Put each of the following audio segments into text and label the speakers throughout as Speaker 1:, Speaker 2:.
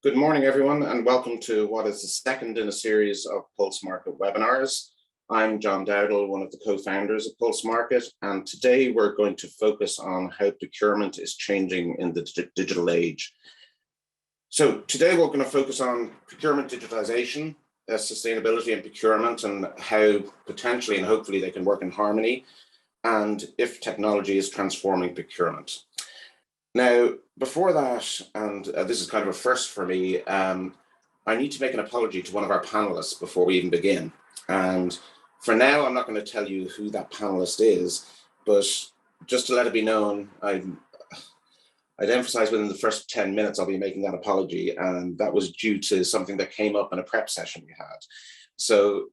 Speaker 1: Good morning, everyone, and welcome to what is the second in a series of Pulse Market webinars. I'm John Dowdall, one of the co-founders of Pulse Market, and today we're going to focus on how procurement is changing in the digital age. So today we're going to focus on procurement digitization, sustainability and procurement, and how potentially and hopefully they can work in harmony, and if technology is transforming procurement. Now, before that, and this is kind of a first for me, I need to make an apology to one of our panelists before we even begin. And for now, I'm not going to tell you who that panelist is, but just to let it be known, I'd emphasize within the first 10 minutes, I'll be making that apology. And that was due to something that came up in a prep session we had. So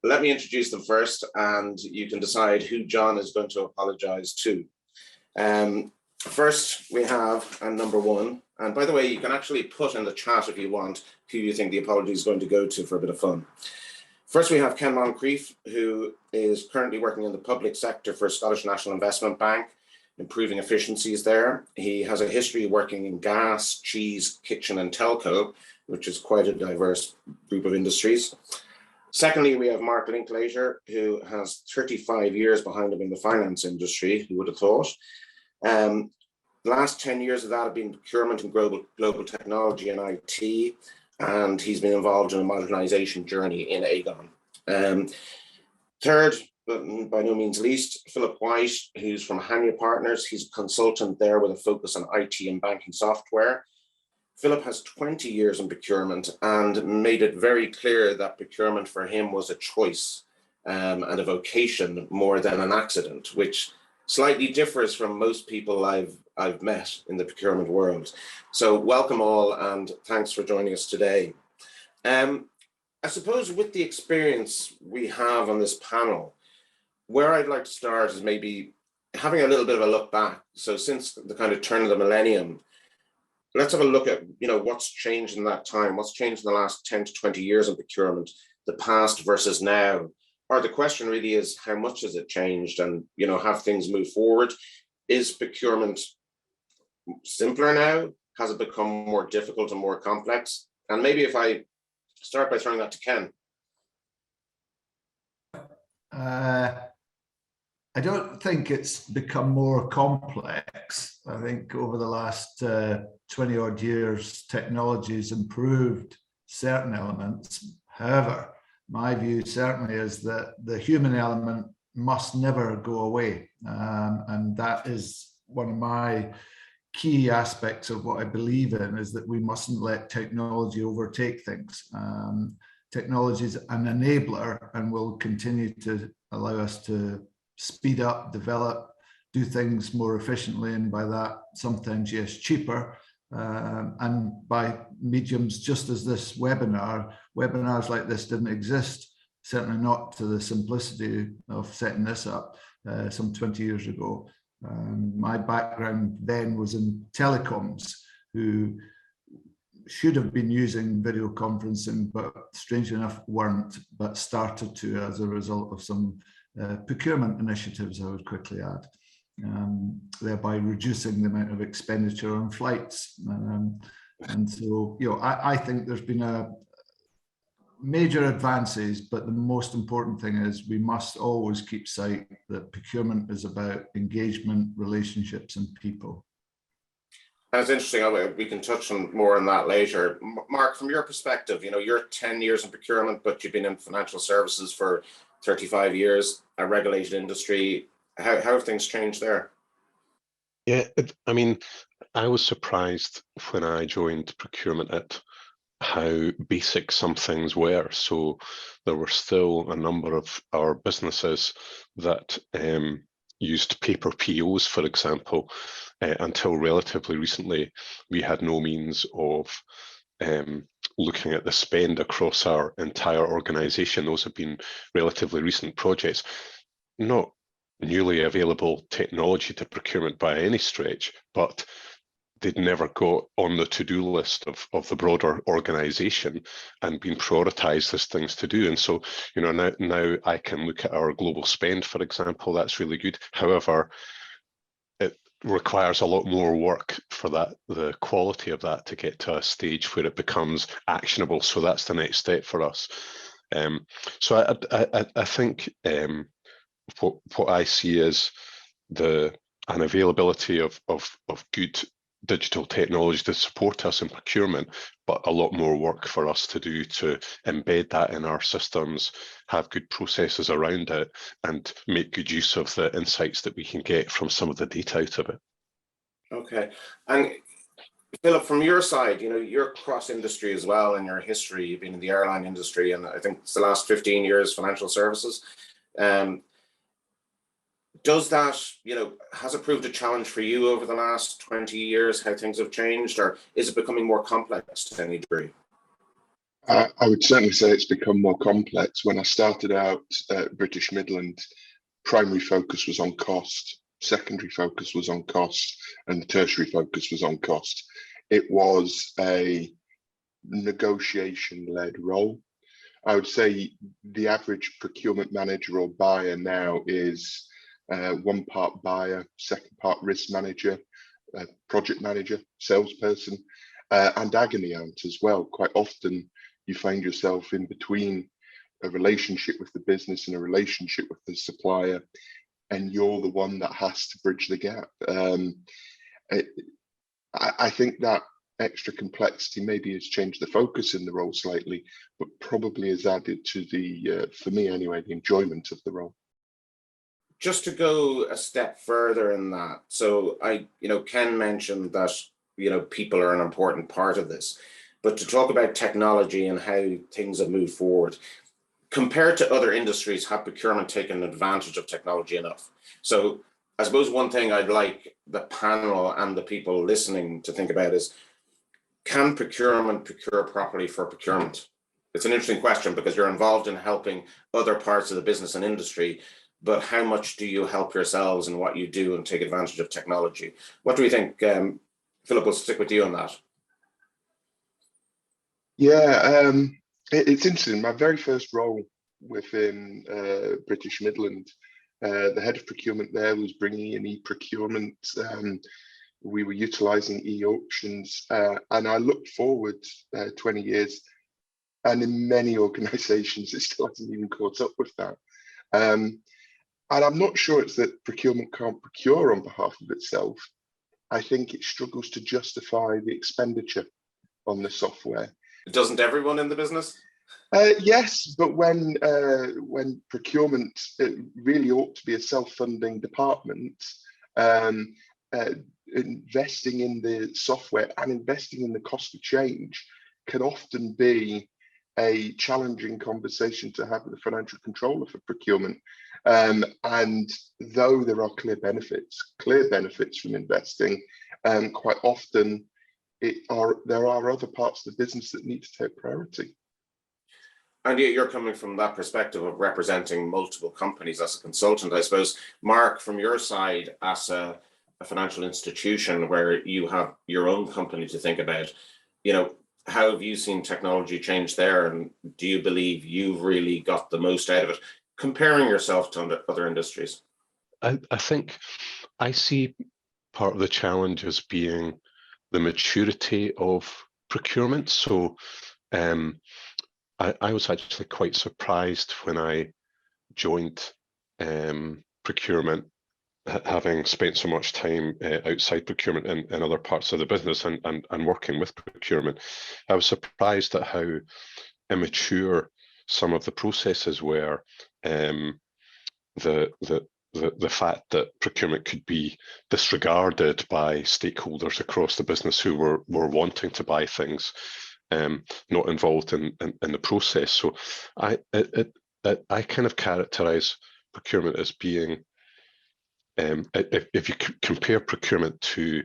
Speaker 1: let me introduce them first, and you can decide who John is going to apologize to. First, we have number one, and by the way, you can actually put in the chat if you want who you think the apology is going to go to for a bit of fun. First, we have Ken Moncrieff, who is currently working in the public sector for Scottish National Investment Bank, improving efficiencies there. He has a history working in gas, cheese, kitchen, and telco, which is quite a diverse group of industries. Secondly, we have Mark Linklater, who has 35 years behind him in the finance industry, who would have thought. The last 10 years of that have been procurement and global technology and IT, and he's been involved in a modernization journey in Aegon. Third, but by no means least, Philip White, who's from Hanya Partners. He's a consultant there with a focus on IT and banking software. Philip has 20 years in procurement and made it very clear that procurement for him was a choice and a vocation more than an accident, which slightly differs from most people I've met in the procurement world. So welcome all, and thanks for joining us today. I suppose with the experience we have on this panel, where I'd like to start is maybe having a little bit of a look back. So since the kind of turn of the millennium, let's have a look at what's changed in that time, what's changed in the last 10 to 20 years in procurement, the past versus now. Or the question really is, how much has it changed, and have things moved forward? Is procurement simpler now? Has it become more difficult and more complex? And maybe if I start by throwing that to Ken.
Speaker 2: I don't think it's become more complex. I think over the last 20 odd years, technology has improved certain elements. However, my view certainly is that the human element must never go away. And that is one of my key aspects of what I believe in, is that we mustn't let technology overtake things. Technology is an enabler and will continue to allow us to speed up, develop, do things more efficiently, and by that, sometimes, yes, cheaper. And by mediums, just as this webinars like this didn't exist, certainly not to the simplicity of setting this up some 20 years ago. My background then was in telecoms, who should have been using video conferencing, but strangely enough weren't, but started to as a result of some procurement initiatives, I would quickly add. Thereby reducing the amount of expenditure on flights. And so, I think there's been a major advances, but the most important thing is we must always keep sight that procurement is about engagement, relationships, and people.
Speaker 1: That's interesting. We can touch on more on that later. Mark, from your perspective, you're 10 years in procurement, but you've been in financial services for 35 years, a regulated industry. How have things changed there?
Speaker 3: Yeah, I mean, I was surprised when I joined procurement at how basic some things were. So there were still a number of our businesses that used paper POs, for example. Until relatively recently, we had no means of looking at the spend across our entire organization. Those have been relatively recent projects. Not newly available technology to procurement by any stretch, but they'd never got on the to-do list of the broader organization and been prioritized as things to do. And so, now I can look at our global spend, for example. That's really good. However, requires a lot more work for that, the quality of that, to get to a stage where it becomes actionable. So that's the next step for us. So I think what I see is an availability of good digital technology to support us in procurement, but a lot more work for us to do to embed that in our systems, have good processes around it, and make good use of the insights that we can get from some of the data out of it.
Speaker 1: Okay. And Philip, from your side, you're cross-industry as well in your history. You've been in the airline industry, and I think it's the last 15 years, financial services. Does that, has it proved a challenge for you over the last 20 years, how things have changed, or is it becoming more complex to any degree?
Speaker 4: I would certainly say it's become more complex. When I started out at British Midland, primary focus was on cost, secondary focus was on cost, and the tertiary focus was on cost. It was a negotiation-led role. I would say the average procurement manager or buyer now is one part buyer, second part risk manager, project manager, salesperson, and agony aunt as well. Quite often you find yourself in between a relationship with the business and a relationship with the supplier, and you're the one that has to bridge the gap. I think that extra complexity maybe has changed the focus in the role slightly, but probably has added to the, for me anyway, the enjoyment of the role.
Speaker 1: Just to go a step further in that, so Ken mentioned that people are an important part of this, but to talk about technology and how things have moved forward, compared to other industries, have procurement taken advantage of technology enough? So I suppose one thing I'd like the panel and the people listening to think about is, can procurement procure properly for procurement? It's an interesting question because you're involved in helping other parts of the business and industry, but how much do you help yourselves in what you do and take advantage of technology? What do we think? Philip, we'll stick with you on that.
Speaker 4: Yeah, it's interesting. My very first role within British Midland, the head of procurement there was bringing in e-procurement. We were utilising e-auctions, and I looked forward 20 years, and in many organisations it still hasn't even caught up with that. And I'm not sure it's that procurement can't procure on behalf of itself. I think it struggles to justify the expenditure on the software.
Speaker 1: Doesn't everyone in the business?
Speaker 4: Yes, but when procurement, it really ought to be a self-funding department, investing in the software and investing in the cost of change can often be a challenging conversation to have with the financial controller for procurement. And though there are clear benefits from investing, quite often there are other parts of the business that need to take priority.
Speaker 1: And you're coming from that perspective of representing multiple companies as a consultant, I suppose. Mark, from your side as a financial institution where you have your own company to think about, how have you seen technology change there? And do you believe you've really got the most out of it, comparing yourself to other industries?
Speaker 3: I think I see part of the challenge as being the maturity of procurement. So I was actually quite surprised when I joined procurement, having spent so much time outside procurement in other parts of the business and working with procurement. I was surprised at how immature some of the processes were. The fact that procurement could be disregarded by stakeholders across the business who were wanting to buy things, not involved in the process. So I kind of characterize procurement as being, if you compare procurement to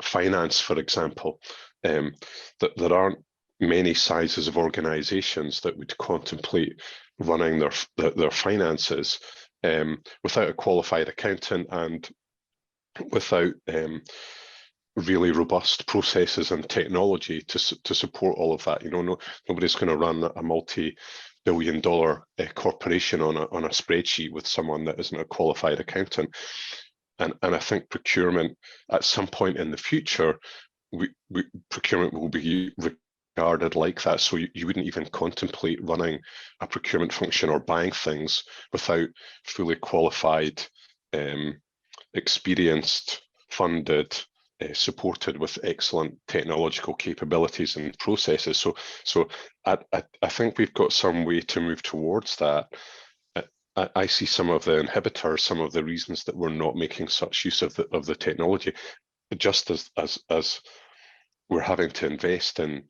Speaker 3: finance, for example, that there aren't many sizes of organizations that would contemplate running their finances without a qualified accountant and without really robust processes and technology to support all of that. Nobody's going to run a multi-billion-dollar corporation on a spreadsheet with someone that isn't a qualified accountant. And I think procurement at some point in the future, procurement will be regarded like that. So you wouldn't even contemplate running a procurement function or buying things without fully qualified, experienced, funded, supported with excellent technological capabilities and processes. So I think we've got some way to move towards that. I see some of the inhibitors, some of the reasons that we're not making such use of the technology, just as we're having to invest in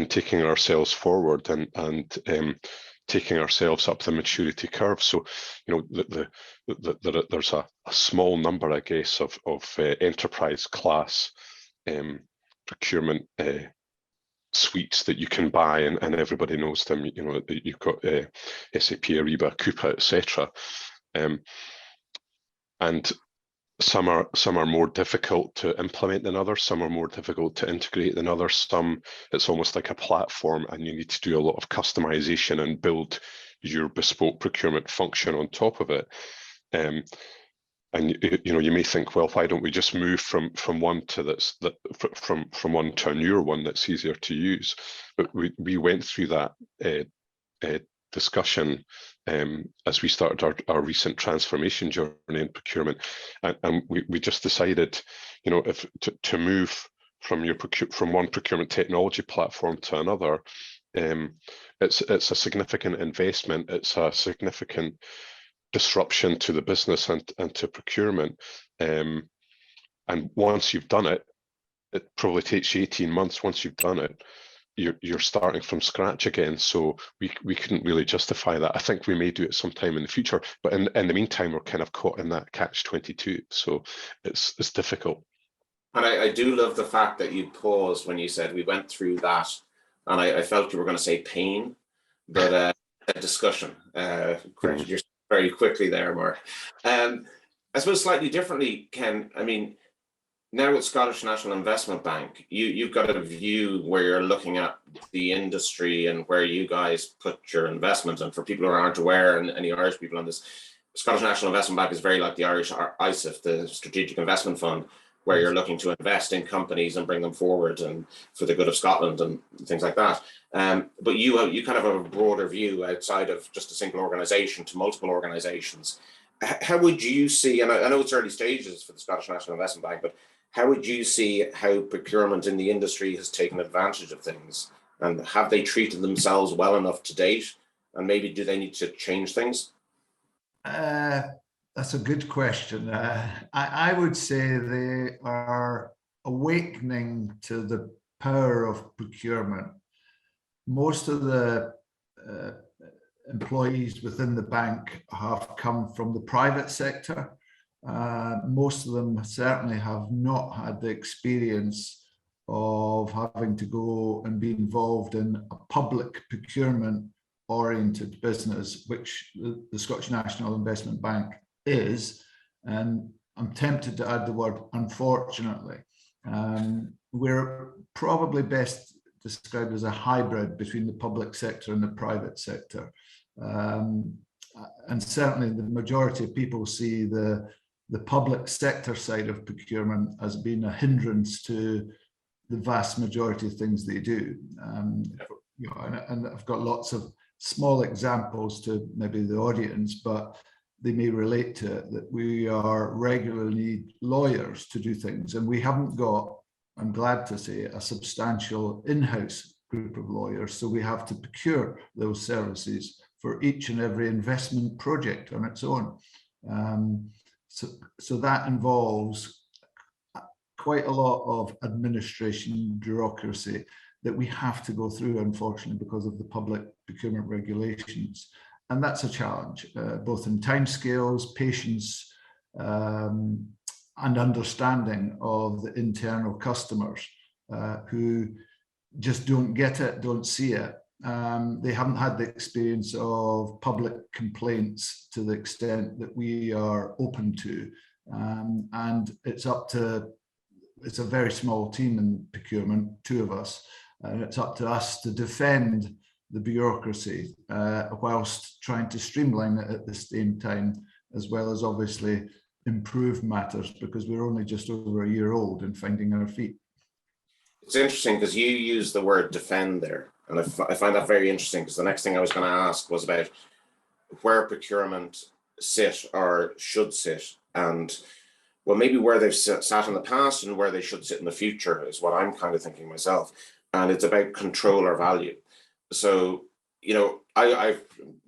Speaker 3: taking ourselves forward and taking ourselves up the maturity curve. So, there's a small number, I guess, of enterprise class procurement suites that you can buy, and everybody knows them. You've got SAP, Ariba, Coupa, etc. And some are more difficult to implement than others. Some are more difficult to integrate than others. Some, it's almost like a platform, and you need to do a lot of customization and build your bespoke procurement function on top of it. And you may think, well, why don't we just move from one to from one to a newer one that's easier to use? But we went through that discussion as we started our recent transformation journey in procurement, and we just decided, if to move from one procurement technology platform to another, it's a significant investment. It's a significant disruption to the business and to procurement. And once you've done it, it probably takes you 18 months. Once you've done it, you're starting from scratch again. So we couldn't really justify that. I think we may do it sometime in the future, but in the meantime, we're kind of caught in that catch-22. So it's difficult.
Speaker 1: And I do love the fact that you paused when you said we went through that, and I felt you were going to say pain, but a discussion. Corrected yourself very quickly there, Mark. I suppose slightly differently, Ken. I mean, now with Scottish National Investment Bank, you've got a view where you're looking at the industry and where you guys put your investment. And for people who aren't aware, and any Irish people on this, Scottish National Investment Bank is very like the Irish ISIF, the Strategic Investment Fund, where you're looking to invest in companies and bring them forward and for the good of Scotland and things like that. But you kind of have a broader view outside of just a single organisation to multiple organisations. How would you see, and I know it's early stages for the Scottish National Investment Bank, but how would you see how procurement in the industry has taken advantage of things? And have they treated themselves well enough to date? And maybe do they need to change things?
Speaker 2: That's a good question. I would say they are awakening to the power of procurement. Most of the employees within the bank have come from the private sector. Most of them certainly have not had the experience of having to go and be involved in a public procurement oriented business, which the Scottish National Investment Bank is. And I'm tempted to add the word unfortunately. We're probably best described as a hybrid between the public sector and the private sector. And certainly the majority of people see the public sector side of procurement as being a hindrance to the vast majority of things they do. And I've got lots of small examples to maybe the audience, but they may relate to it, that we are regularly need lawyers to do things, and we haven't got, I'm glad to say, a substantial in-house group of lawyers, so we have to procure those services for each and every investment project on its own. So that involves quite a lot of administration bureaucracy that we have to go through, unfortunately, because of the public procurement regulations. And that's a challenge, both in timescales, patience, and understanding of the internal customers who just don't get it, don't see it. They haven't had the experience of public complaints to the extent that we are open to. And it's a very small team in procurement, 2 of us, and it's up to us to defend the bureaucracy whilst trying to streamline it at the same time, as well as obviously improve matters, because we're only just over a year old and finding our feet.
Speaker 1: It's interesting because you use the word defend there, and I find that very interesting, because the next thing I was going to ask was about where procurement sit or should sit, and well, maybe where they've sat in the past and where they should sit in the future is what I'm kind of thinking myself. And it's about control or value. So, you know, I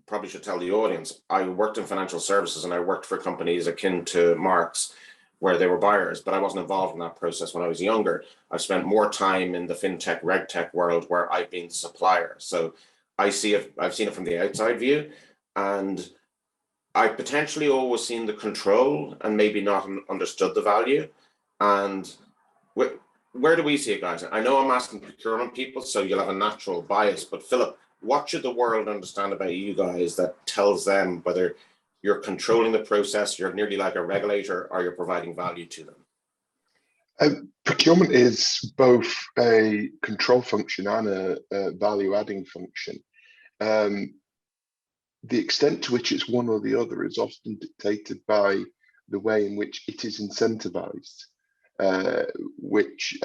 Speaker 1: probably should tell the audience, I worked in financial services and I worked for companies akin to Mark's, where they were buyers, but I wasn't involved in that process when I was younger. I've spent more time in the fintech, regtech world where I've been the supplier. So I've seen it from the outside view, and I potentially always seen the control and maybe not understood the value. And where do we see it, guys? I know I'm asking procurement people, so you'll have a natural bias, but Philip, what should the world understand about you guys that tells them whether you're controlling the process, you're nearly like a regulator, or you're providing value to them?
Speaker 4: Procurement is both a control function and a value-adding function. The extent to which it's one or the other is often dictated by the way in which it is incentivized, which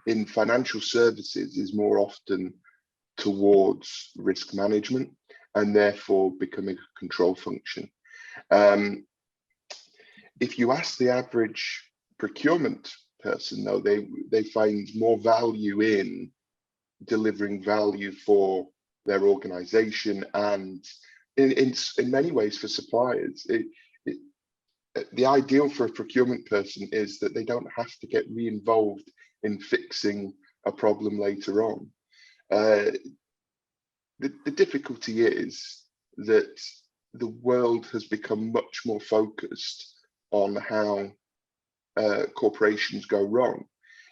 Speaker 4: in financial services is more often towards risk management and therefore becoming a control function. If you ask the average procurement person, though, they find more value in delivering value for their organization and in many ways for suppliers. The ideal for a procurement person is that they don't have to get re-involved in fixing a problem later on. The difficulty is that the world has become much more focused on how corporations go wrong.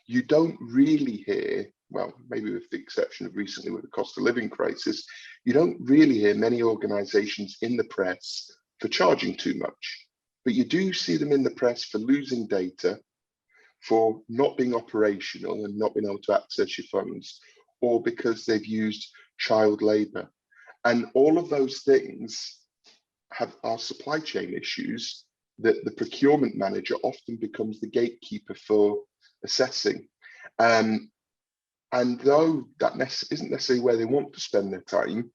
Speaker 4: You don't really hear, well, maybe with the exception of recently with the cost of living crisis, you don't really hear many organizations in the press for charging too much, but you do see them in the press for losing data, for not being operational and not being able to access your funds, or because they've used child labor. And all of those things are supply chain issues that the procurement manager often becomes the gatekeeper for assessing. And though that isn't necessarily where they want to spend their time,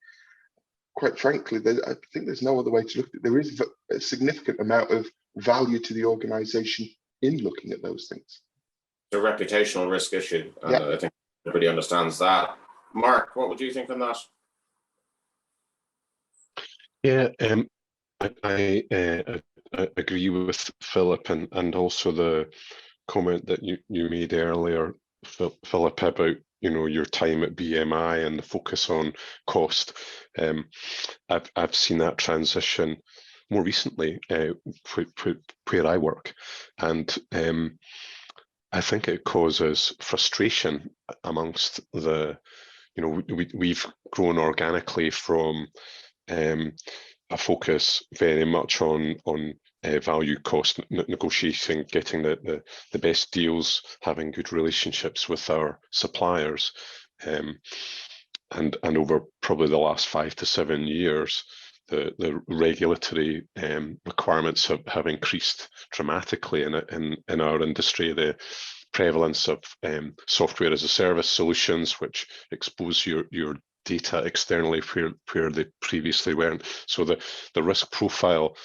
Speaker 4: quite frankly, I think there's no other way to look at it. There is a significant amount of value to the organization in looking at those things.
Speaker 1: It's a reputational risk issue, and
Speaker 4: yeah.
Speaker 1: I think everybody understands that. Mark, what would you think on that?
Speaker 3: Yeah, I agree with Philip, and also the comment that you made earlier, Philip, about your time at BMI and the focus on cost. I've seen that transition more recently where I work, and I think it causes frustration amongst we've grown organically from a focus very much on value cost negotiating, getting the best deals, having good relationships with our suppliers, and over probably the last 5 to 7 years, the regulatory requirements have increased dramatically in our industry. The prevalence of software as a service solutions, which expose your data externally where they previously weren't. So the risk profile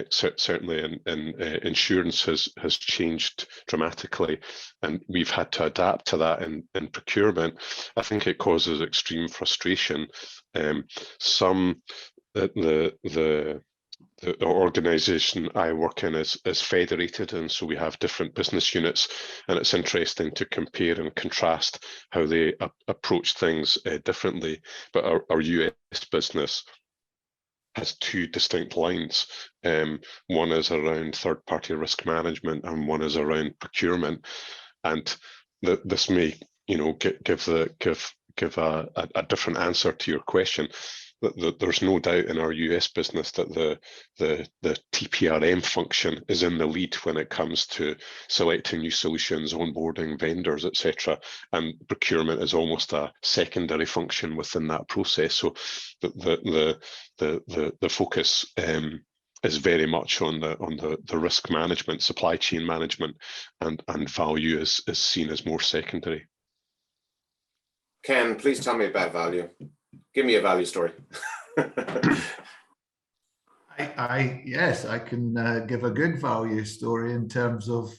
Speaker 3: certainly in insurance has changed dramatically, and we've had to adapt to that in procurement. I think it causes extreme frustration. The organization I work in is federated, and so we have different business units, and it's interesting to compare and contrast how they approach things differently. But our US business has 2 distinct lines. One is around third-party risk management, and one is around procurement. And this may, give a different answer to your question. There's no doubt in our US business that the TPRM function is in the lead when it comes to selecting new solutions, onboarding vendors, etc. And procurement is almost a secondary function within that process. So the focus is very much on the risk management, supply chain management, and value is seen as more secondary.
Speaker 1: Ken, please tell me about value. Give me a value story.
Speaker 2: Yes, I can give a good value story in terms of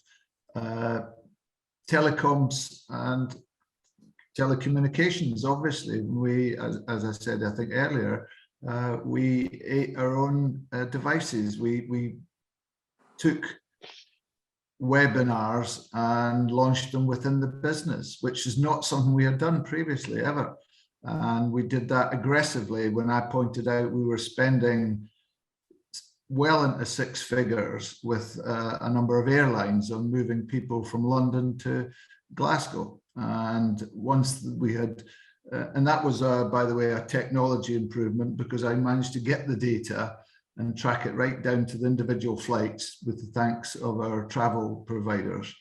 Speaker 2: telecoms and telecommunications. Obviously, we, as I said, I think earlier, we ate our own devices. We took webinars and launched them within the business, which is not something we had done previously ever. And we did that aggressively when I pointed out we were spending well into six figures with a number of airlines on moving people from London to Glasgow. And once we had, and that was, by the way, a technology improvement, because I managed to get the data and track it right down to the individual flights with the thanks of our travel providers.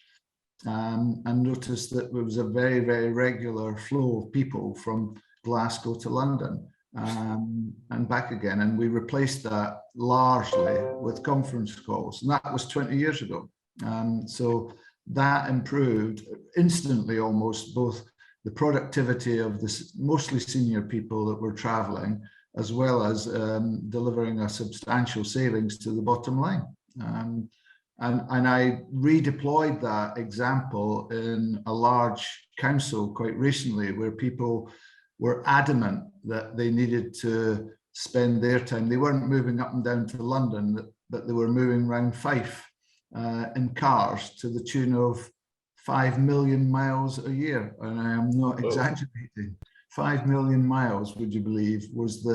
Speaker 2: And noticed that there was a very, very regular flow of people from Glasgow to London and back again. And we replaced that largely with conference calls. And that was 20 years ago. So that improved instantly almost both the productivity of the mostly senior people that were traveling, as well as delivering a substantial savings to the bottom line. And I redeployed that example in a large council quite recently, where people were adamant that they needed to spend their time. They weren't moving up and down to London, but they were moving around Fife in cars to the tune of 5 million miles a year. And I am not exaggerating. 5 million miles, would you believe, was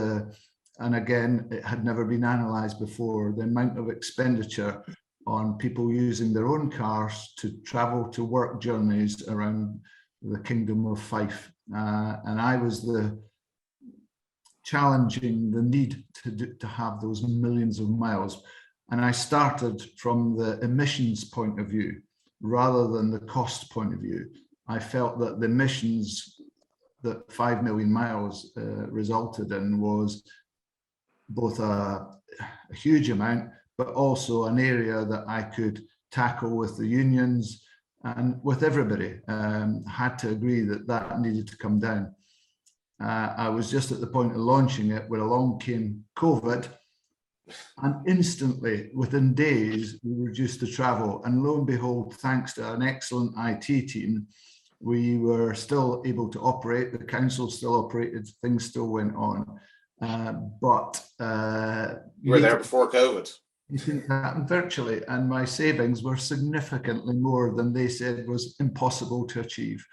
Speaker 2: and again, it had never been analysed before, the amount of expenditure on people using their own cars to travel to work journeys around the Kingdom of Fife. And I was challenging the need to have those millions of miles. And I started from the emissions point of view, rather than the cost point of view. I felt that the emissions that 5 million miles resulted in was both a huge amount, but also an area that I could tackle with the unions and with everybody. Had to agree that that needed to come down. I was just at the point of launching it when along came COVID, and instantly, within days, we reduced the travel. And lo and behold, thanks to an excellent IT team, we were still able to operate. The council still operated. Things still went on. But
Speaker 1: you were there before COVID.
Speaker 2: It didn't happen virtually, and my savings were significantly more than they said was impossible to achieve.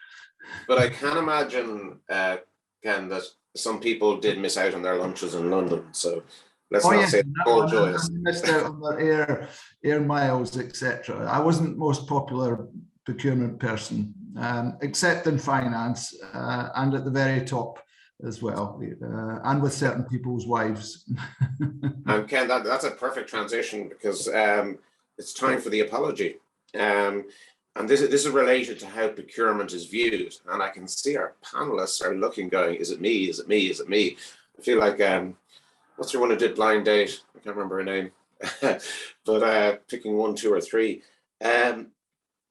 Speaker 1: But I can imagine, Ken, that some people did miss out on their lunches in London. So let's not say all joyous.
Speaker 2: I missed out on the air miles, etc. I wasn't the most popular procurement person, except in finance and at the very top as well, and with certain people's wives.
Speaker 1: And Ken, that's a perfect transition, because it's time for the apology. And this is related to how procurement is viewed. And I can see our panelists are looking, going, is it me? Is it me? Is it me? I feel like, what's the one who did Blind Date? I can't remember her name. But picking 1, 2, or 3.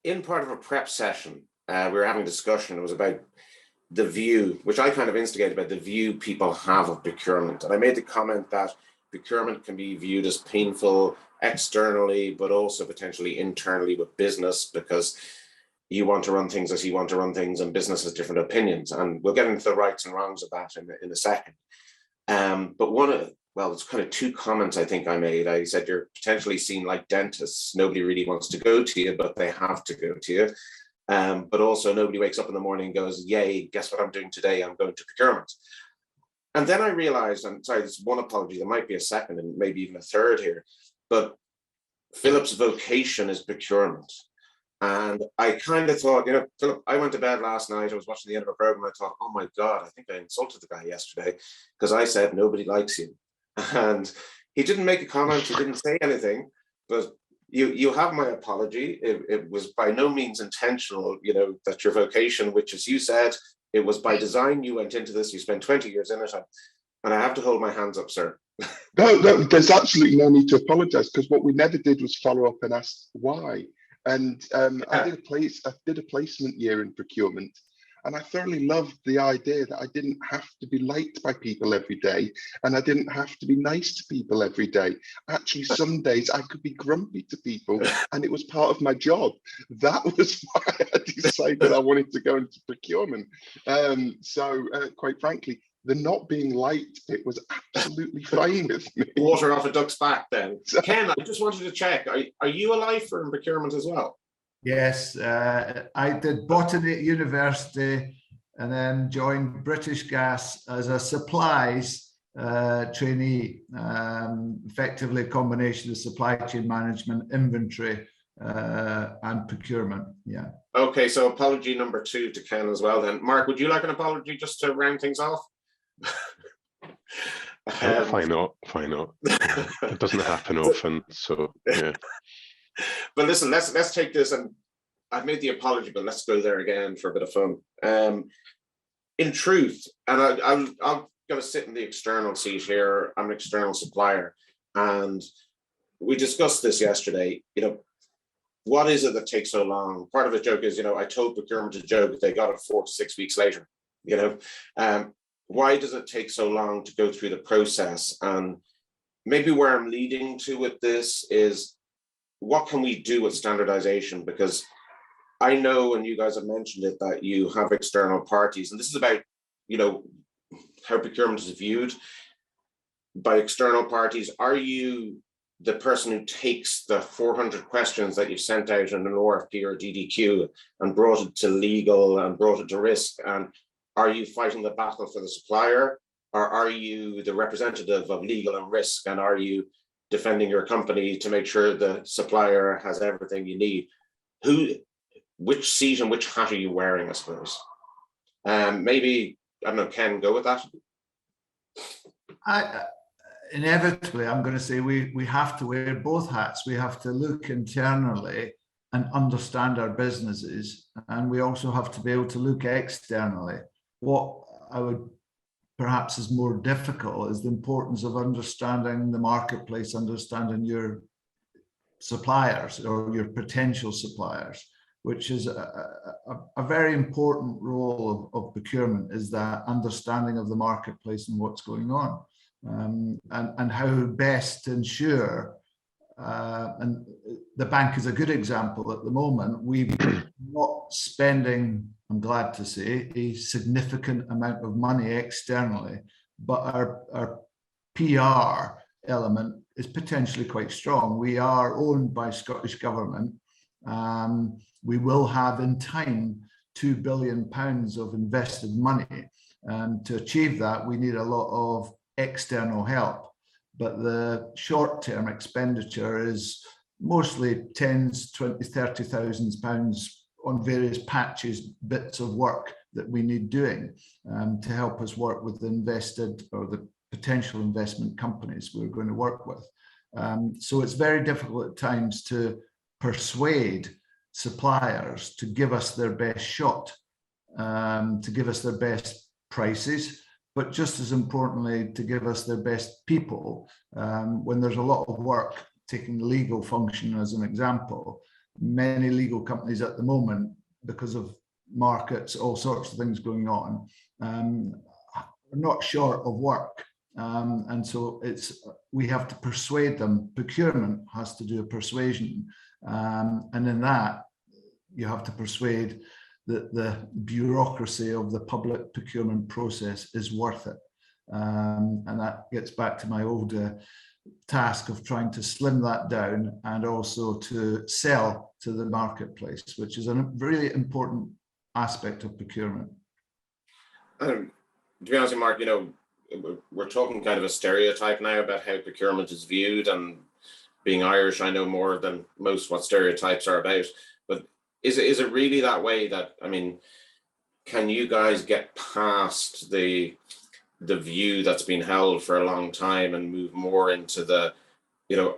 Speaker 1: In part of a prep session, we were having a discussion. It was about the view, which I kind of instigated, about the view people have of procurement. And I made the comment that procurement can be viewed as painful externally, but also potentially internally with business, because you want to run things as you want to run things, and business has different opinions. And we'll get into the rights and wrongs of that in a second. But it's kind of 2 comments I think I made. I said, you're potentially seen like dentists. Nobody really wants to go to you, but they have to go to you. But also nobody wakes up in the morning and goes, yay, guess what I'm doing today? I'm going to procurement. And then I realized, I'm sorry, there's one apology, there might be a second and maybe even a third here, but Philip's vocation is procurement. And I kind of thought, Philip, I went to bed last night, I was watching the end of a program, and I thought, oh my God, I think I insulted the guy yesterday, because I said nobody likes you. And he didn't make a comment, he didn't say anything, but you have my apology. It was by no means intentional, that your vocation, which, as you said, it was by design. You went into this, you spent 20 years in it, and I have to hold my hands up, sir.
Speaker 4: No, there's absolutely no need to apologise, because what we never did was follow up and ask why. And I did a placement year in procurement, and I thoroughly loved the idea that I didn't have to be liked by people every day, and I didn't have to be nice to people every day. Actually, some days I could be grumpy to people, and it was part of my job. That was why I decided I wanted to go into procurement. Quite frankly, the not being liked bit was absolutely fine with me.
Speaker 1: Water off a duck's back then. Ken, I just wanted to check, are you a lifer in procurement as well?
Speaker 2: Yes, I did botany at university and then joined British Gas as a supplies trainee, effectively a combination of supply chain management, inventory and procurement. Yeah.
Speaker 1: Okay, so apology number 2 to Ken as well then. Mark, would you like an apology just to round things off?
Speaker 3: Why not? Why not? It doesn't happen often, so yeah.
Speaker 1: But listen, let's take this, and I've made the apology, but let's go there again for a bit of fun. In truth, and I'm going to sit in the external seat here. I'm an external supplier, and we discussed this yesterday. You know, what is it that takes so long? Part of the joke is, you know, I told procurement a joke, they got it 4 to 6 weeks later. You know, why does it take so long to go through the process? And maybe where I'm leading to with this is, what can we do with standardization? Because I know, and you guys have mentioned it, that you have external parties, and this is about, you know, how procurement is viewed by external parties. Are you the person who takes the 400 questions that you've sent out in an RFP or DDQ and brought it to legal and brought it to risk? And are you fighting the battle for the supplier, or are you the representative of legal and risk? And are you defending your company to make sure the supplier has everything you need? Which seat and which hat are you wearing, I suppose? Maybe, I don't know, Ken, go with that.
Speaker 2: Inevitably, I'm going to say we have to wear both hats. We have to look internally and understand our businesses, and we also have to be able to look externally. What I would perhaps is more difficult is the importance of understanding the marketplace, understanding your suppliers or your potential suppliers, which is a very important role of procurement, is that understanding of the marketplace and what's going on, and how best to ensure. And the bank is a good example at the moment. We're not spending, I'm glad to say, a significant amount of money externally, but our PR element is potentially quite strong. We are owned by Scottish Government. We will have in time £2 billion of invested money. To achieve that, we need a lot of external help. But the short-term expenditure is mostly tens, 20, 30,000 pounds on various patches, bits of work that we need doing to help us work with the invested or the potential investment companies we're going to work with. So it's very difficult at times to persuade suppliers to give us their best shot, to give us their best prices, but just as importantly, to give us their best people. When there's a lot of work, taking the legal function as an example, many legal companies at the moment, because of markets, all sorts of things going on, are not short of work. And so we have to persuade them. Procurement has to do a persuasion. And in that, you have to persuade that the bureaucracy of the public procurement process is worth it. And that gets back to my old task of trying to slim that down and also to sell to the marketplace, which is a really important aspect of procurement.
Speaker 1: To be honest with you, Mark, you know, we're talking kind of a stereotype now about how procurement is viewed, and being Irish, I know more than most what stereotypes are about. But is it really that way? That, I mean, can you guys get past the view that's been held for a long time and move more into the, you know,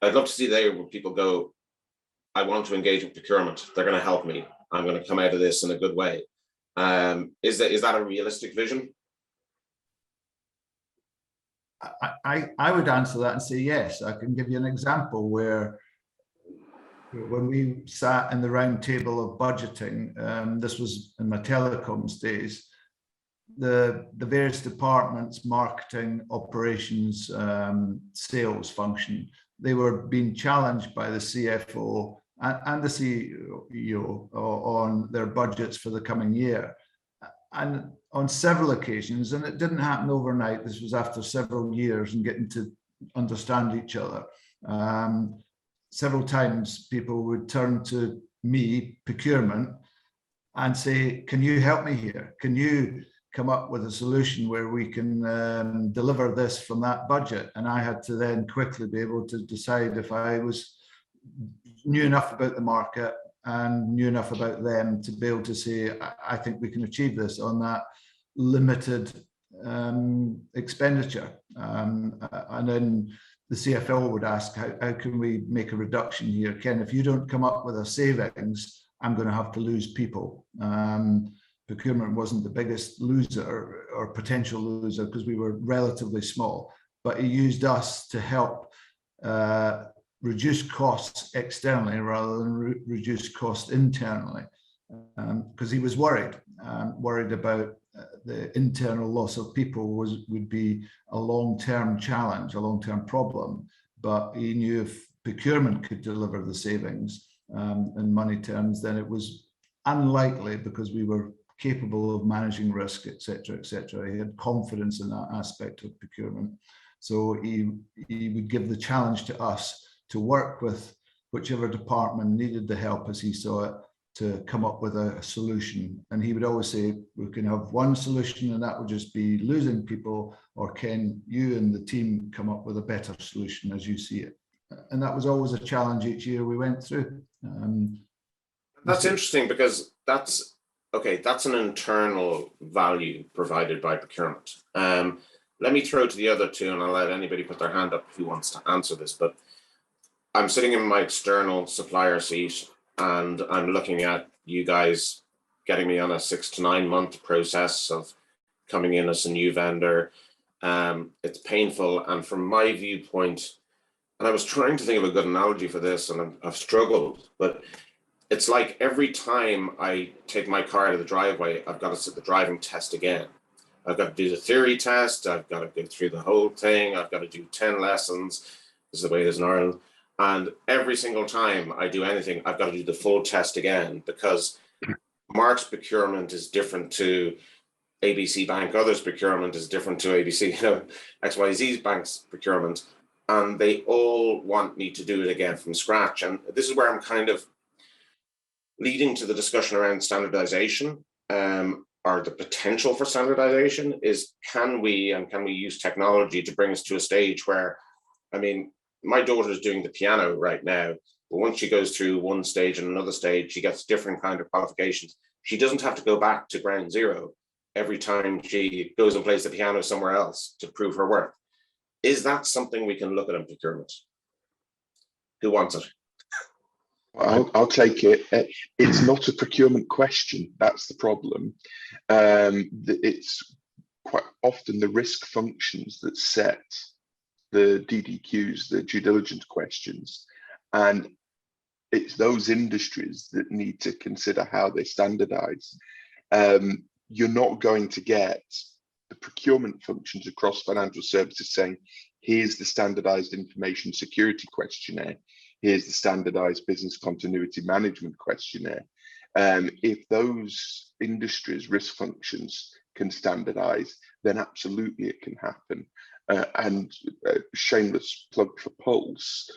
Speaker 1: I'd love to see there where people go, I want to engage in procurement. They're going to help me. I'm going to come out of this in a good way. Is that a realistic vision?
Speaker 2: I would answer that and say yes. I can give you an example where when we sat in the round table of budgeting, this was in my telecoms days, the various departments, marketing, operations, sales function, they were being challenged by the CFO and the CEO on their budgets for the coming year. And on several occasions, and it didn't happen overnight, this was after several years and getting to understand each other. Several times people would turn to me, procurement, and say, can you help me here? Can you come up with a solution where we can deliver this from that budget? And I had to then quickly be able to decide if I knew enough about the market and knew enough about them to be able to say, I think we can achieve this on that limited expenditure. And then the CFO would ask, how can we make a reduction here? Ken, if you don't come up with a savings, I'm going to have to lose people. Procurement wasn't the biggest loser or potential loser because we were relatively small, but he used us to help reduce costs externally rather than reduce costs internally, because he was worried about the internal loss of people would be a long-term challenge, a long-term problem. But he knew if procurement could deliver the savings in money terms, then it was unlikely, because we were capable of managing risk, etc., etc. He had confidence in that aspect of procurement. So he would give the challenge to us to work with whichever department needed the help as he saw it, to come up with a solution. And he would always say, we can have one solution and that would just be losing people, or can you and the team come up with a better solution as you see it? And that was always a challenge each year we went through.
Speaker 1: That's interesting, because that's an internal value provided by procurement. Let me throw to the other two, and I'll let anybody put their hand up who wants to answer this. But I'm sitting in my external supplier seat, and I'm looking at you guys getting me on a 6 to 9 month process of coming in as a new vendor. It's painful, and from my viewpoint, and I was trying to think of a good analogy for this, and I've struggled, but it's like every time I take my car out of the driveway, I've got to sit the driving test again. I've got to do the theory test. I've got to go through the whole thing. I've got to do 10 lessons. This is the way it is in Ireland. And every single time I do anything, I've got to do the full test again, because Mark's procurement is different to ABC Bank. Others' procurement is different to ABC, XYZ Bank's procurement. And they all want me to do it again from scratch. And this is where I'm kind of leading to the discussion around standardization, or the potential for standardization. Is can we use technology to bring us to a stage where, I mean, my daughter is doing the piano right now, but once she goes through one stage and another stage, she gets different kind of qualifications. She doesn't have to go back to ground zero every time she goes and plays the piano somewhere else to prove her worth. Is that something we can look at in procurement? Who wants it?
Speaker 4: I'll take it. It's not a procurement question. That's the problem. It's quite often the risk functions that set the DDQs, the due diligence questions, and it's those industries that need to consider how they standardize. You're not going to get the procurement functions across financial services saying, here's the standardized information security questionnaire, here's the standardized business continuity management questionnaire. If those industries, risk functions can standardize, then absolutely it can happen. And shameless plug for Pulse,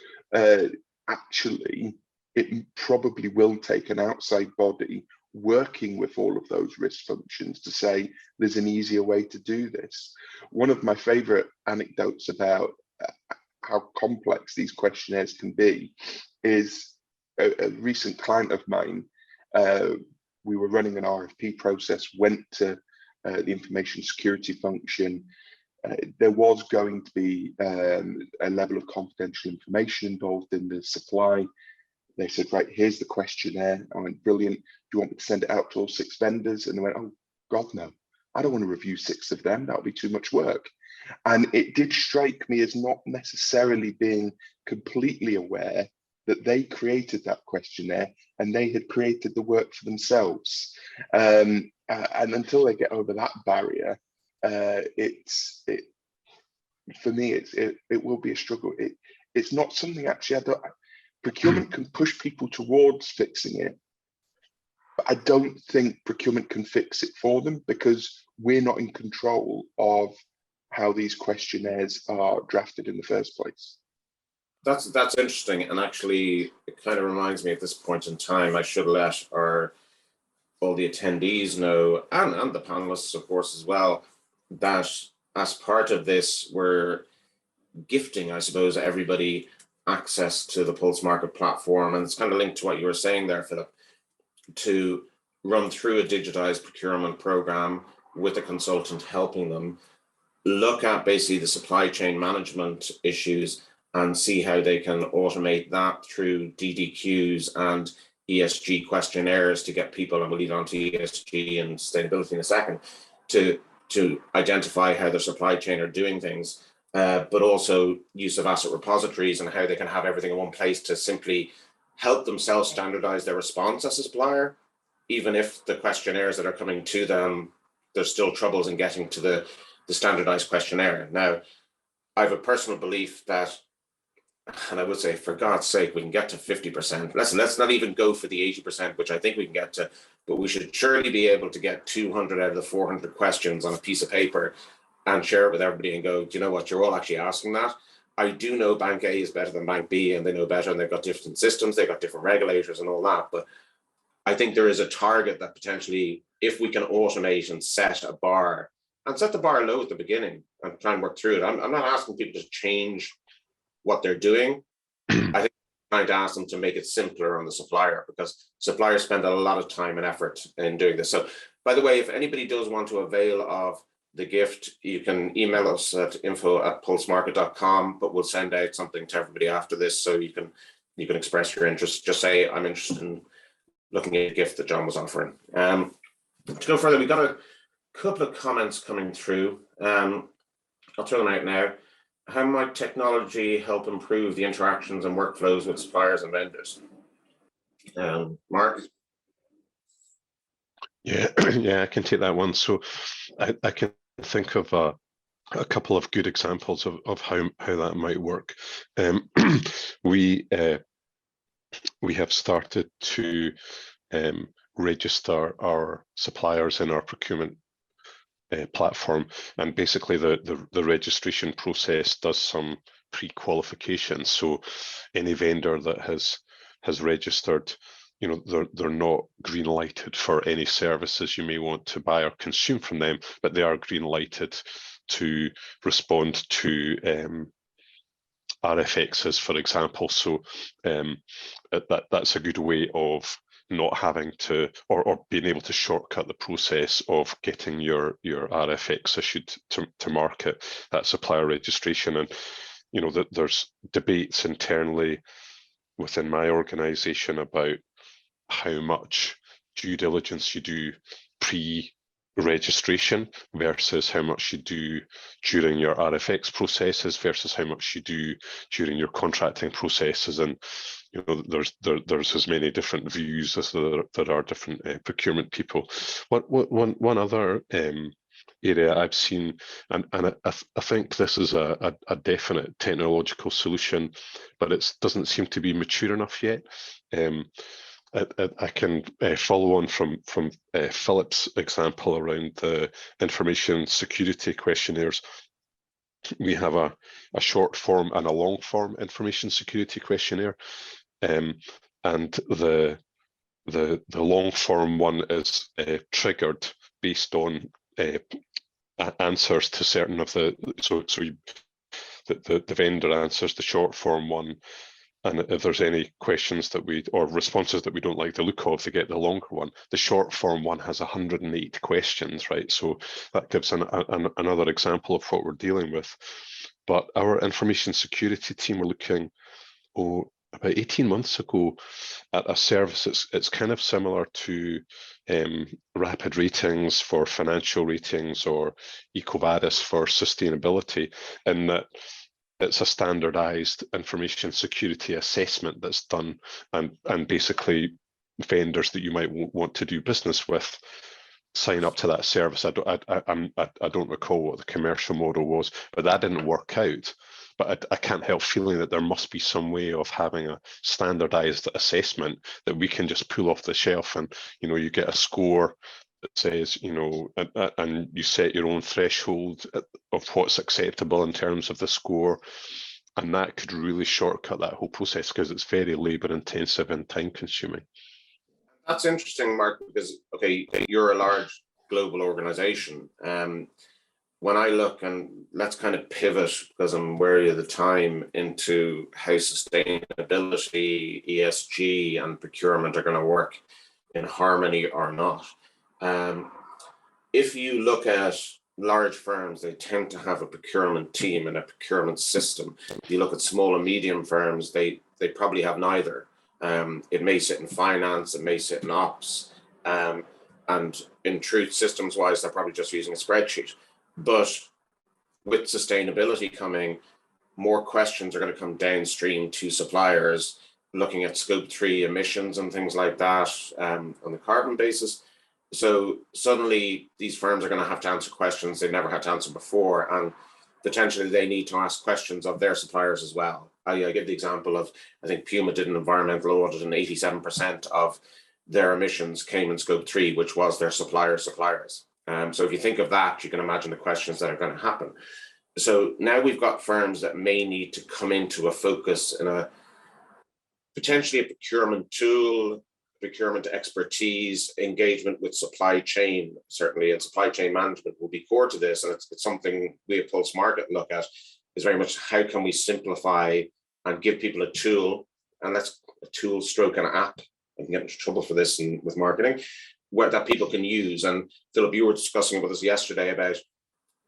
Speaker 4: actually, it probably will take an outside body working with all of those risk functions to say, there's an easier way to do this. One of my favorite anecdotes about how complex these questionnaires can be is a recent client of mine. We were running an RFP process, went to the information security function. There was going to be a level of confidential information involved in the supply. They said, right, here's the questionnaire. I went, brilliant. Do you want me to send it out to all 6 vendors? And they went, oh, God, no. I don't want to review 6 of them. That would be too much work. And it did strike me as not necessarily being completely aware that they created that questionnaire and they had created the work for themselves. And until they get over that barrier, for me, it will be a struggle. It's not something actually procurement can push people towards fixing it, but I don't think procurement can fix it for them because we're not in control of how these questionnaires are drafted in the first place.
Speaker 1: That's interesting, and actually it kind of reminds me at this point in time I should let all the attendees know, and the panelists of course as well, that as part of this we're gifting, I suppose, everybody access to the Pulse Market platform, and it's kind of linked to what you were saying there, Philip, to run through a digitized procurement program with a consultant helping them look at basically the supply chain management issues and see how they can automate that through DDQs and ESG questionnaires to get people, and we'll lead on to ESG and sustainability in a second, to identify how their supply chain are doing things, but also use of asset repositories and how they can have everything in one place to simply help themselves standardize their response as a supplier, even if the questionnaires that are coming to them, there's still troubles in getting to the standardized questionnaire. Now, I have a personal belief that, and I would say, for God's sake, we can get to 50%. Let's not even go for the 80%, which I think we can get to, but we should surely be able to get 200 out of the 400 questions on a piece of paper and share it with everybody and go, do you know what, you're all actually asking that. I do know Bank A is better than Bank B, and they know better, and they've got different systems, they've got different regulators and all that. But I think there is a target that potentially, if we can automate and set a bar, and set the bar low at the beginning and try and work through it. I'm not asking people to change what they're doing. I think I'm trying to ask them to make it simpler on the supplier, because suppliers spend a lot of time and effort in doing this. So, by the way, if anybody does want to avail of the gift, you can email us at info@pulsemarket.com, but we'll send out something to everybody after this, so you can express your interest. Just say, I'm interested in looking at a gift that John was offering. To go further, we've got a couple of comments coming through. I'll throw them out now. How might technology help improve the interactions and workflows with suppliers and vendors? Mark?
Speaker 3: Yeah, yeah, I can take that one. So I can think of a couple of good examples of how that might work. We have started to register our suppliers in our procurement platform, and basically the registration process does some pre-qualification. So any vendor that has registered, you know, they're not green lighted for any services you may want to buy or consume from them, but they are green lighted to respond to RFXs, for example. So that's a good way of not having to, or being able to shortcut the process of getting your RFX issued to market, that supplier registration. And you know, that there's debates internally within my organization about how much due diligence you do pre-registration versus how much you do during your RFX processes versus how much you do during your contracting processes. And you know, there's as many different views as there are different procurement people. One other area I've seen, and I think this is a definite technological solution, but it doesn't seem to be mature enough yet. I can follow on from Philip's example around the information security questionnaires. We have a short form and a long form information security questionnaire, and the long form one is triggered based on answers to certain of the the vendor answers the short form one, and if there's any questions that or responses that we don't like the look of, they get the longer one. The short form one has 108 questions, right? So that gives another example of what we're dealing with. But our information security team were looking, about 18 months ago, at a service. It's kind of similar to rapid ratings for financial ratings or EcoVadis for sustainability, in that it's a standardized information security assessment that's done, and basically vendors that you might want to do business with sign up to that service. I don't recall what the commercial model was, but that didn't work out. But I can't help feeling that there must be some way of having a standardized assessment that we can just pull off the shelf, and you get a score that says, and you set your own threshold of what's acceptable in terms of the score, and that could really shortcut that whole process, because it's very labor intensive and time consuming.
Speaker 1: That's interesting, Mark, because, okay, you're a large global organization. When I look, and let's kind of pivot, because I'm wary of the time, into how sustainability, ESG, and procurement are going to work in harmony or not. If you look at large firms, they tend to have a procurement team and a procurement system. If you look at small and medium firms, they probably have neither. It may sit in finance, it may sit in ops, and in truth, systems-wise, they're probably just using a spreadsheet. But with sustainability coming, more questions are going to come downstream to suppliers, looking at scope 3 emissions and things like that on the carbon basis. So suddenly these firms are going to have to answer questions they never had to answer before, and potentially they need to ask questions of their suppliers as well. I give the example of, I think Puma did an environmental audit, and 87% of their emissions came in scope 3, which was their suppliers. So if you think of that, you can imagine the questions that are going to happen. So now we've got firms that may need to come into a focus in a potentially a procurement tool, procurement expertise, engagement with supply chain, certainly, and supply chain management will be core to this. And it's something we at Pulse Market look at, is very much how can we simplify and give people a tool, and that's a tool stroke an app. I can get into trouble for this with marketing, where that people can use. And Philip, you were discussing with us yesterday about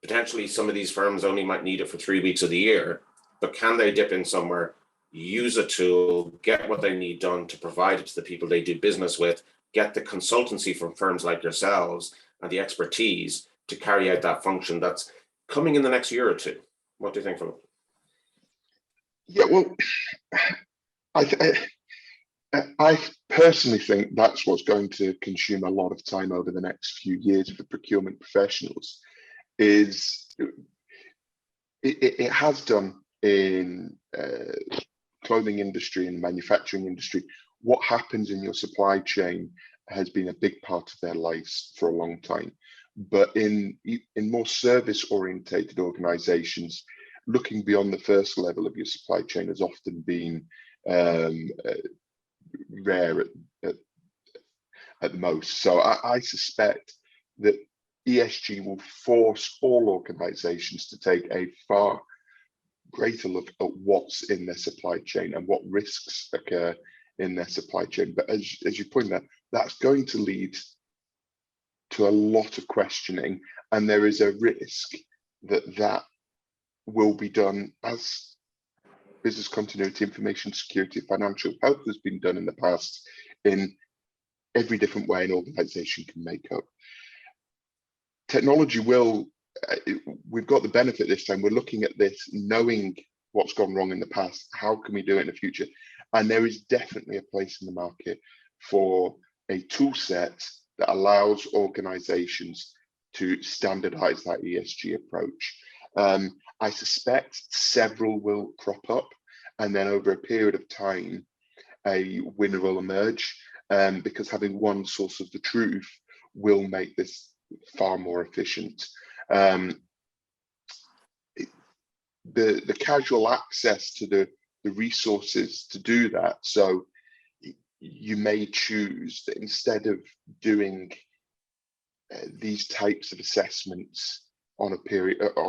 Speaker 1: potentially some of these firms only might need it for 3 weeks of the year, but can they dip in somewhere, use a tool, get what they need done to provide it to the people they do business with, get the consultancy from firms like yourselves and the expertise to carry out that function that's coming in the next year or two? What do you think, Philip?
Speaker 4: Yeah, well, I personally think that's what's going to consume a lot of time over the next few years for procurement professionals. Is it has done in clothing industry and manufacturing industry. What happens in your supply chain has been a big part of their lives for a long time. But in more service-orientated organizations, looking beyond the first level of your supply chain has often been rare at the most. So I suspect that ESG will force all organizations to take a far greater look at what's in their supply chain and what risks occur in their supply chain. But as you point out, that's going to lead to a lot of questioning, and there is a risk that will be done as business continuity, information security, financial health has been done in the past in every different way an organization can make up. Technology will, we've got the benefit this time, we're looking at this knowing what's gone wrong in the past, how can we do it in the future? And there is definitely a place in the market for a tool set that allows organizations to standardize that ESG approach. I suspect several will crop up, and then over a period of time, a winner will emerge, because having one source of the truth will make this far more efficient. The casual access to the resources to do that. So you may choose that instead of doing these types of assessments on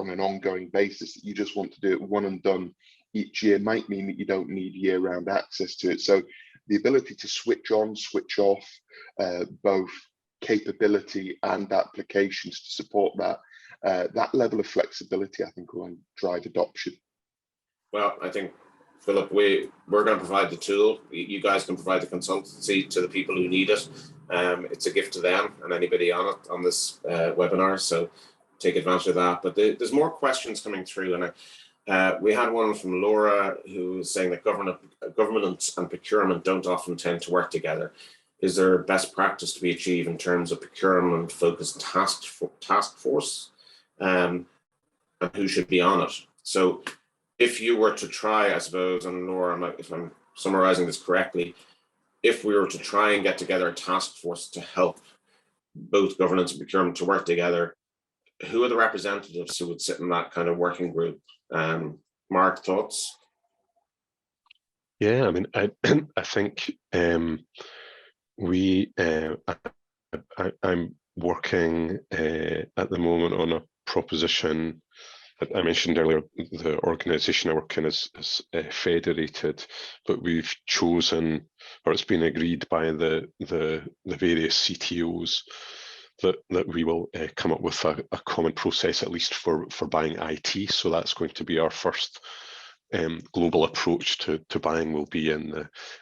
Speaker 4: an ongoing basis, that you just want to do it one and done each year, might mean that you don't need year-round access to it. So the ability to switch on, switch off, both capability and applications to support that, that level of flexibility, I think, will drive adoption. Well,
Speaker 1: I think, Philip, we're going to provide the tool. You guys can provide the consultancy to the people who need it. It's a gift to them and anybody on it on this webinar. So take advantage of that. But there's more questions coming through, and we had one from Laura who was saying that government and procurement don't often tend to work together. Is there best practice to be achieved in terms of procurement-focused task force, and who should be on it? So if you were to try, I suppose, and Laura, if I'm summarizing this correctly, if we were to try and get together a task force to help both governance and procurement to work together, who are the representatives who would sit in that kind of working group? Mark, thoughts?
Speaker 3: Yeah, I mean, I think I'm working at the moment on a proposition. I mentioned earlier the organisation I work in is federated, but we've chosen, or it's been agreed by the various CTOs that we will come up with a common process, at least for buying IT. So that's going to be our first global approach to buying, will be in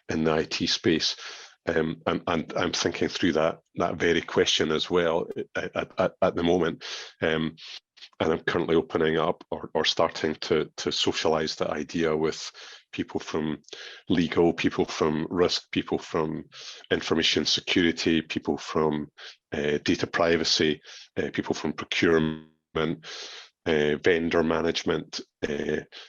Speaker 3: the IT space. And I'm thinking through that very question as well at the moment. And I'm currently opening up or starting to socialize the idea with people from legal, people from risk, people from information security, people from data privacy, people from procurement, vendor management,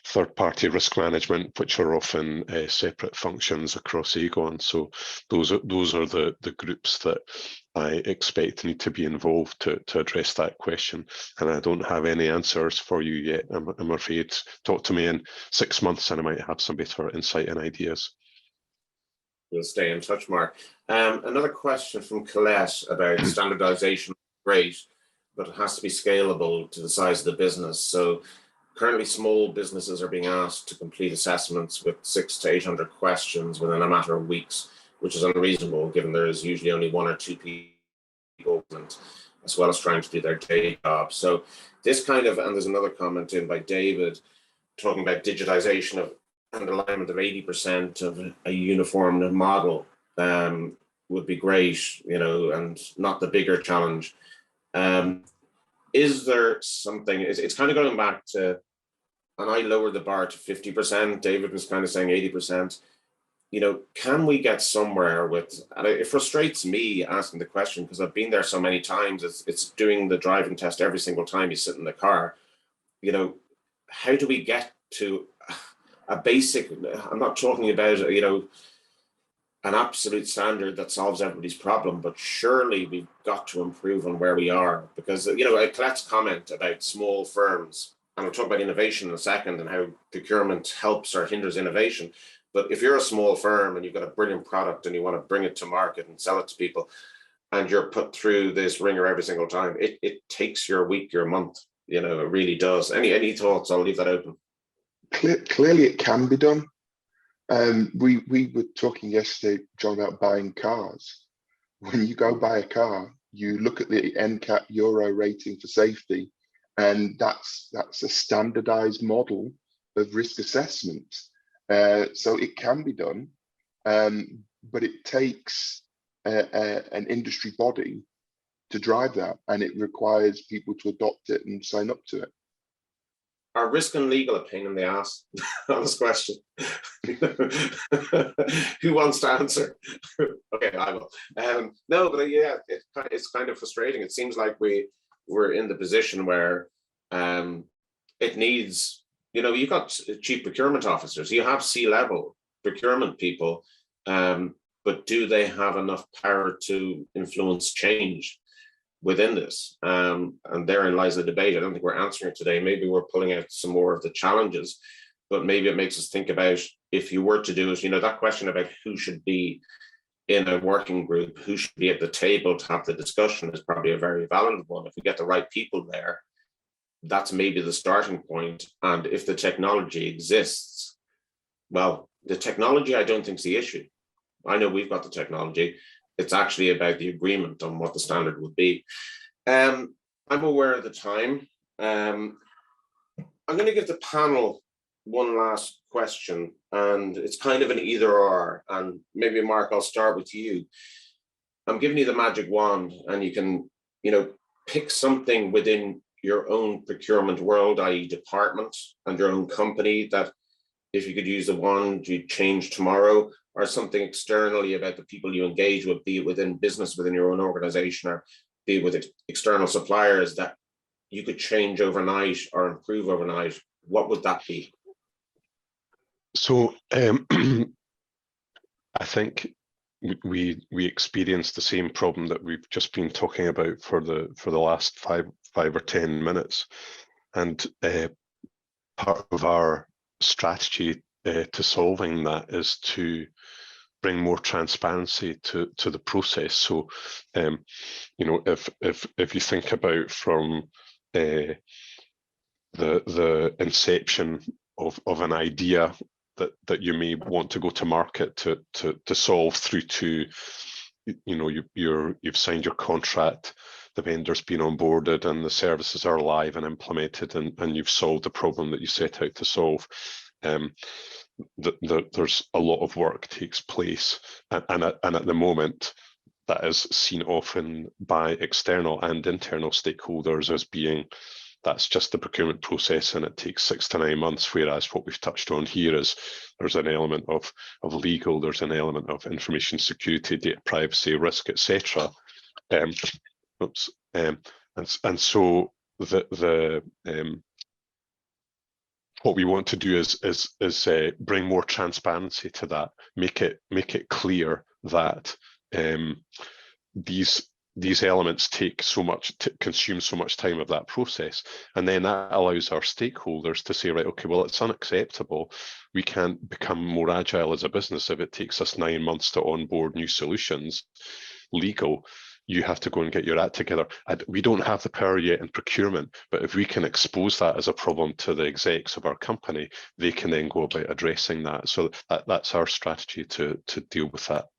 Speaker 3: third-party risk management, which are often separate functions across Aegon. So those are the groups that I expect need to be involved to address that question. And I don't have any answers for you yet, I'm afraid. Talk to me in 6 months and I might have some better insight and ideas.
Speaker 1: We'll stay in touch, Mark. Another question from Colette about standardization. Great, but it has to be scalable to the size of the business. So currently small businesses are being asked to complete assessments with 600 to 800 questions within a matter of weeks, which is unreasonable given there is usually only 1 or 2 people, as well as trying to do their day job. So this kind of, and there's another comment in by David talking about digitization of and alignment of 80% of a uniform model would be great, and not the bigger challenge. Is there something, it's kind of going back to, and I lowered the bar to 50%, David was kind of saying 80%, can we get somewhere with, and it frustrates me asking the question because I've been there so many times, it's doing the driving test every single time you sit in the car. How do we get to a basic, I'm not talking about, an absolute standard that solves everybody's problem, but surely we've got to improve on where we are, because Colette's comment about small firms, and we'll talk about innovation in a second and how procurement helps or hinders innovation. But if you're a small firm and you've got a brilliant product and you want to bring it to market and sell it to people, and you're put through this ringer every single time, it takes your week, your month. It really does. Any thoughts? I'll leave that open.
Speaker 4: Clearly, it can be done. We were talking yesterday, John, about buying cars. When you go buy a car, you look at the NCAP Euro rating for safety, and that's a standardized model of risk assessment. So it can be done, but it takes an industry body to drive that, and it requires people to adopt it and sign up to it.
Speaker 1: Are risk and legal a pain in the ass? Honest question. Who wants to answer? Okay, I will. No, but yeah, it's kind of frustrating. It seems like we're in the position where it needs, you've got chief procurement officers, you have C-level procurement people, but do they have enough power to influence change within this? And therein lies the debate. I don't think we're answering it today. Maybe we're pulling out some more of the challenges, but maybe it makes us think about, if you were to do it, that question about who should be in a working group, who should be at the table to have the discussion, is probably a very valid one. If we get the right people there, that's maybe the starting point. And if the technology exists, well, the technology I don't think is the issue. I know we've got the technology. It's actually about the agreement on what the standard would be. I'm aware of the time. I'm going to give the panel one last question, and it's kind of an either or. And maybe, Mark, I'll start with you. I'm giving you the magic wand, and you can, you know, pick something within your own procurement world, i.e. department and your own company, that if you could use the wand, you'd change tomorrow, or something externally about the people you engage with, be it within business, within your own organization, or be it with external suppliers, that you could change overnight or improve overnight, what would that be?
Speaker 3: So I think we experienced the same problem that we've just been talking about for the last five or 10 minutes, and part of our strategy to solving that is to bring more transparency to the process. So you know, if you think about from the inception of an idea that you may want to go to market to solve, through to, you know, you've signed your contract, the vendor's been onboarded, and the services are live and implemented, and you've solved the problem that you set out to solve. There's a lot of work takes place, and at the moment that is seen often by external and internal stakeholders as being, that's just the procurement process and it takes 6 to 9 months, whereas what we've touched on here is there's an element of legal, there's an element of information security, data privacy, risk, etc. And so what we want to do is bring more transparency to that, make it clear that these elements take so much, consume so much time of that process, and then that allows our stakeholders to say, right, okay, well, it's unacceptable. We can't become more agile as a business if it takes us 9 months to onboard new solutions. Legal, you have to go and get your act together. We don't have the power yet in procurement, but if we can expose that as a problem to the execs of our company, they can then go about addressing that. So that's our strategy to deal with that.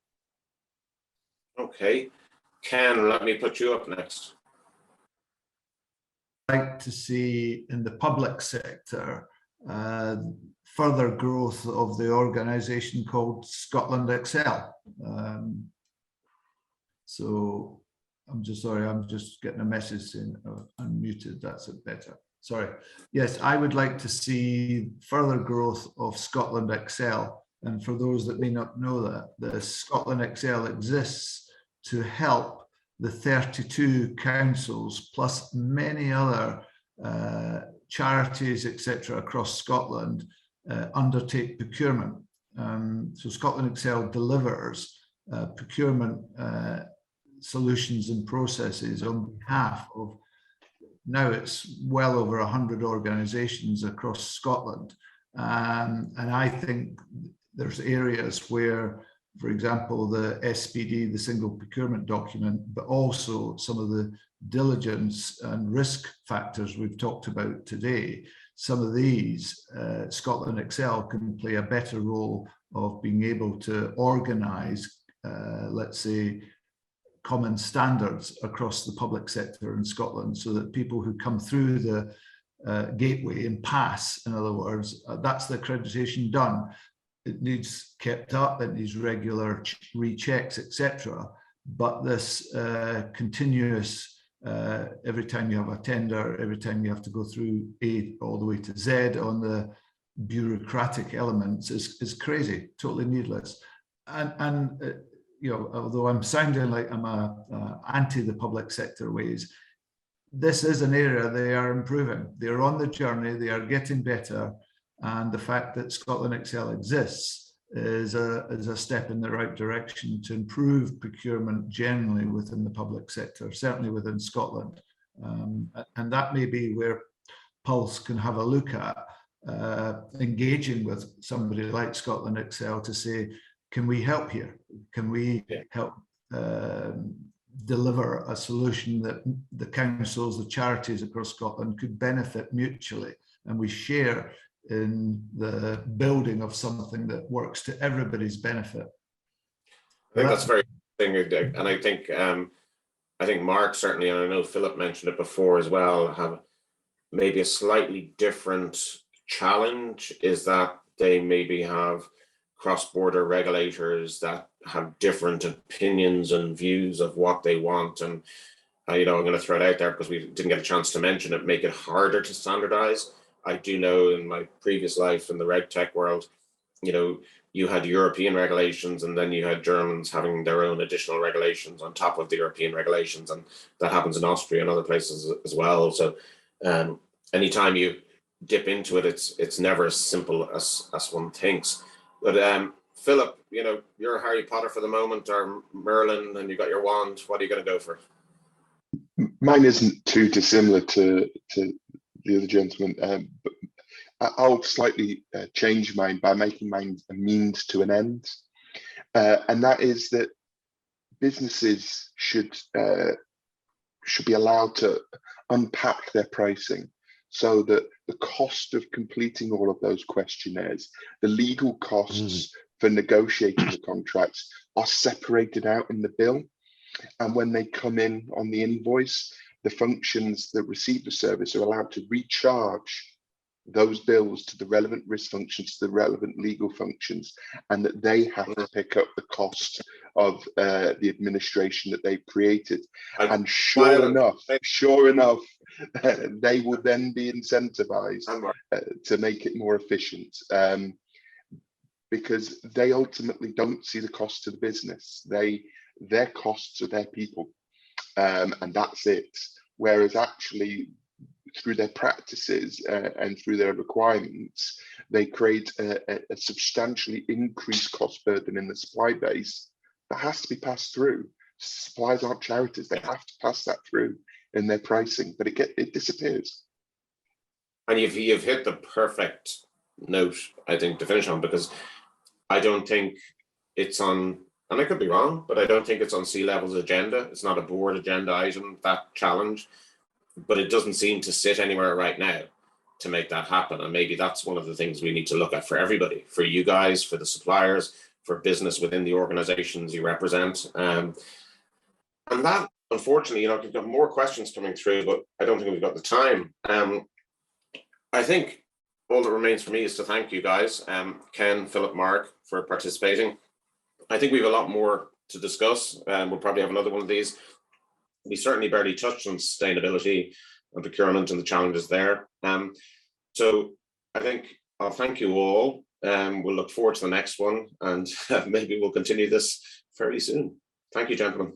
Speaker 1: Okay. Ken, let me put you up next.
Speaker 2: I'd like to see in the public sector further growth of the organisation called Scotland Excel. So I'm just sorry, I'm just getting a message saying unmuted, that's it better. Sorry. Yes, I would like to see further growth of Scotland Excel. And for those that may not know that, the Scotland Excel exists to help the 32 councils plus many other charities, etc., across Scotland undertake procurement. So Scotland Excel delivers procurement solutions and processes on behalf of, now it's well over 100 organisations across Scotland. And I think there's areas where, for example, the SPD, the single procurement document, but also some of the diligence and risk factors we've talked about today, some of these, Scotland Excel can play a better role of being able to organise, let's say, common standards across the public sector in Scotland, so that people who come through the gateway and pass, in other words, that's the accreditation done. It needs kept up, it needs regular rechecks, etc. But this continuous, every time you have a tender, every time you have to go through A all the way to Z on the bureaucratic elements is crazy, totally needless. And you know, although I'm sounding like I'm anti the public sector ways, this is an area they are improving. They're on the journey, they are getting better. And the fact that Scotland Excel exists is a step in the right direction to improve procurement generally within the public sector, certainly within Scotland. And that may be where Pulse can have a look at engaging with somebody like Scotland Excel to say, can we help here? Can we help deliver a solution that the councils, the charities across Scotland could benefit mutually, and we share in the building of something that works to everybody's benefit.
Speaker 1: I think that's very interesting, and I think Mark certainly, and I know Philip mentioned it before as well, have maybe a slightly different challenge, is that they maybe have cross-border regulators that have different opinions and views of what they want. And, I'm going to throw it out there because we didn't get a chance to mention it, make it harder to standardize. I do know in my previous life in the reg tech world, you had European regulations, and then you had Germans having their own additional regulations on top of the European regulations. And that happens in Austria and other places as well. So anytime you dip into it, it's never as simple as one thinks. But Philip, you're Harry Potter for the moment, or Merlin, and you got your wand. What are you going to go for?
Speaker 4: Mine isn't too dissimilar to the other gentleman, but I'll slightly change mine by making mine a means to an end, and that is that businesses should be allowed to unpack their pricing, so that the cost of completing all of those questionnaires, the legal costs for negotiating the contracts, are separated out in the bill. And when they come in on the invoice, the functions that receive the service are allowed to recharge those bills to the relevant risk functions, to the relevant legal functions, and that they have to pick up the cost of the administration that they've created. And sure enough, they will then be incentivized to make it more efficient, because they ultimately don't see the cost to the business. Their costs are their people, and that's it. Whereas actually, through their practices and through their requirements, they create a substantially increased cost burden in the supply base that has to be passed through. Suppliers aren't charities; they have to pass that through in their pricing, but it disappears.
Speaker 1: And you've hit the perfect note, I think, to finish on, because I don't think it's on. And I could be wrong, but I don't think it's on C-level's agenda. It's not a board agenda item, that challenge, but it doesn't seem to sit anywhere right now to make that happen. And maybe that's one of the things we need to look at for everybody, for you guys, for the suppliers, for business within the organizations you represent. And that, unfortunately, we've got more questions coming through, but I don't think we've got the time. I think all that remains for me is to thank you guys, Ken, Philip, Mark, for participating. I think we have a lot more to discuss. We'll probably have another one of these. We certainly barely touched on sustainability and procurement and the challenges there. So I think I'll thank you all. We'll look forward to the next one, and maybe we'll continue this fairly soon. Thank you, gentlemen.